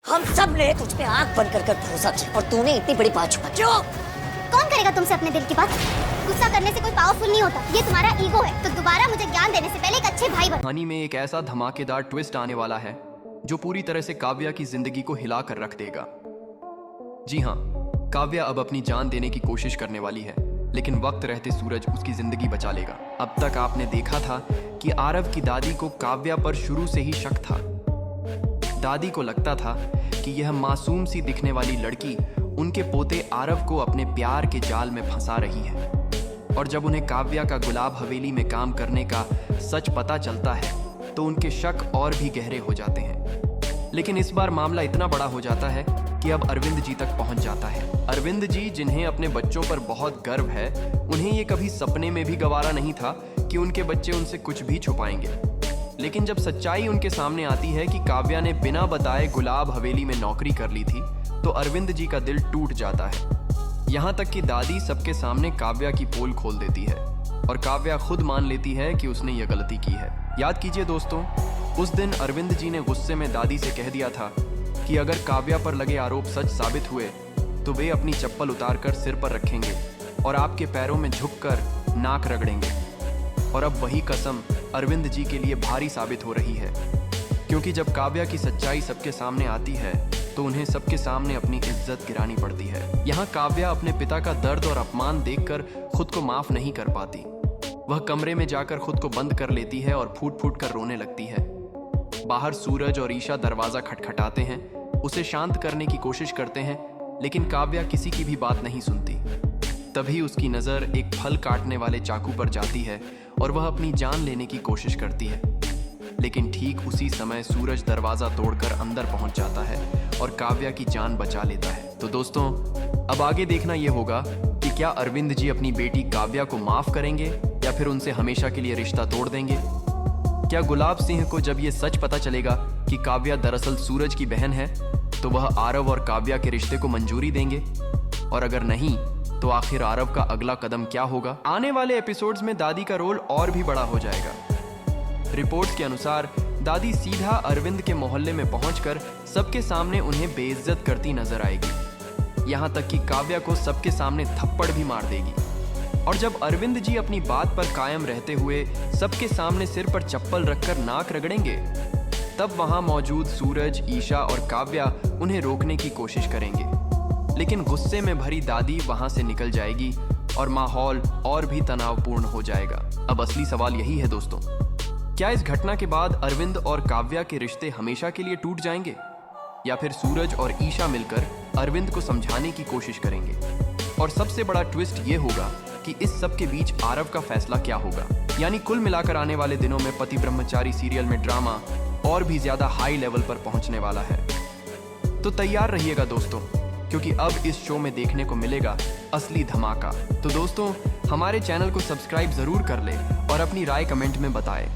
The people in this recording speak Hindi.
हम सब ने तुझ पे आंख बंद कर भरोसा किया और तूने इतनी बड़ी बात छुपा। क्यों? कौन करेगा तुमसे अपने दिल की बात? गुस्सा करने से कोई पावरफुल नहीं होता, ये तुम्हारा ईगो है। तो दोबारा मुझे ज्ञान देने से पहले एक अच्छे भाई बनो। कहानी में एक ऐसा धमाकेदार ट्विस्ट आने वाला है जो पूरी तरह से काव्या की जिंदगी को हिला कर रख देगा। जी हाँ, काव्या अब अपनी जान देने की कोशिश करने वाली है, लेकिन वक्त रहते सूरज उसकी जिंदगी बचा लेगा। अब तक आपने देखा था कि आरव की दादी को काव्या पर शुरू से ही शक था। दादी को लगता था कि यह मासूम सी दिखने वाली लड़की उनके पोते आरव को अपने प्यार के जाल में फंसा रही है। और जब उन्हें काव्या का गुलाब हवेली में काम करने का सच पता चलता है तो उनके शक और भी गहरे हो जाते हैं। लेकिन इस बार मामला इतना बड़ा हो जाता है कि अब अरविंद जी तक पहुंच जाता है। अरविंद जी, जिन्हें अपने बच्चों पर बहुत गर्व है, उन्हें ये कभी सपने में भी गवारा नहीं था कि उनके बच्चे उनसे कुछ भी छुपाएंगे। लेकिन जब सच्चाई उनके सामने आती है कि काव्या ने बिना बताए गुलाब हवेली में नौकरी कर ली थी, तो अरविंद जी का दिल टूट जाता है। यहाँ तक कि दादी सबके सामने काव्या की पोल खोल देती है और काव्या खुद मान लेती है कि उसने यह गलती की है। याद कीजिए दोस्तों, उस दिन अरविंद जी ने गुस्से में दादी से कह दिया था कि अगर काव्या पर लगे आरोप सच साबित हुए तो वे अपनी चप्पल उतारकर सिर पर रखेंगे और आपके पैरों में झुककर नाक रगड़ेंगे। और अब वही कसम अरविंद जी के लिए भारी साबित हो रही है, क्योंकि जब काव्या की सच्चाई सबके सामने आती है तो उन्हें सबके सामने अपनी इज्जत गिरानी पड़ती है। यहाँ काव्या अपने पिता का दर्द और अपमान देखकर खुद को माफ नहीं कर पाती। वह कमरे में जाकर खुद को बंद कर लेती है और फूट फूट कर रोने लगती है। बाहर सूरज और ईशा दरवाजा खटखटाते हैं, उसे शांत करने की कोशिश करते हैं, लेकिन काव्या किसी की भी बात नहीं सुनती। तभी उसकी नज़र एक फल काटने वाले चाकू पर जाती है और वह अपनी जान लेने की कोशिश करती है। लेकिन ठीक उसी समय सूरज दरवाजा तोड़कर अंदर पहुंच जाता है और काव्या की जान बचा लेता है। तो दोस्तों, अब आगे देखना यह होगा कि क्या अरविंद जी अपनी बेटी काव्या को माफ करेंगे या फिर उनसे हमेशा के लिए रिश्ता तोड़ देंगे। क्या गुलाब सिंह को जब ये सच पता चलेगा कि काव्या दरअसल सूरज की बहन है तो वह आरव और काव्या के रिश्ते को मंजूरी देंगे, और अगर नहीं तो आखिर आरव का अगला कदम क्या होगा। आने वाले एपिसोड्स में दादी का रोल और भी बड़ा हो जाएगा। रिपोर्ट्स के अनुसार दादी सीधा अरविंद के मोहल्ले में पहुंचकर सबके सामने उन्हें बेइज्जत करती नजर आएगी। यहां तक कि काव्या को सबके सामने थप्पड़ भी मार देगी। और जब अरविंद जी अपनी बात पर कायम रहते हुए सबके सामने सिर पर चप्पल रखकर नाक रगड़ेंगे, तब वहां मौजूद सूरज, ईशा और काव्या उन्हें रोकने की कोशिश करेंगे। लेकिन गुस्से में भरी दादी वहां से निकल जाएगी और माहौल और भी तनावपूर्ण हो जाएगा। अब असली सवाल यही है दोस्तों, क्या इस घटना के बाद अरविंद और काव्या के रिश्ते हमेशा के लिए टूट जाएंगे, या फिर सूरज और ईशा मिलकर अरविंद को समझाने की कोशिश करेंगे। और सबसे बड़ा ट्विस्ट ये होगा कि इस सब के बीच आरव का फैसला क्या होगा। यानी कुल मिलाकर आने वाले दिनों में पति ब्रह्मचारी सीरियल में ड्रामा और भी ज्यादा हाई लेवल पर पहुंचने वाला है। तो तैयार रहिएगा दोस्तों, क्योंकि अब इस शो में देखने को मिलेगा असली धमाका। तो दोस्तों, हमारे चैनल को सब्सक्राइब जरूर कर ले और अपनी राय कमेंट में बताएं।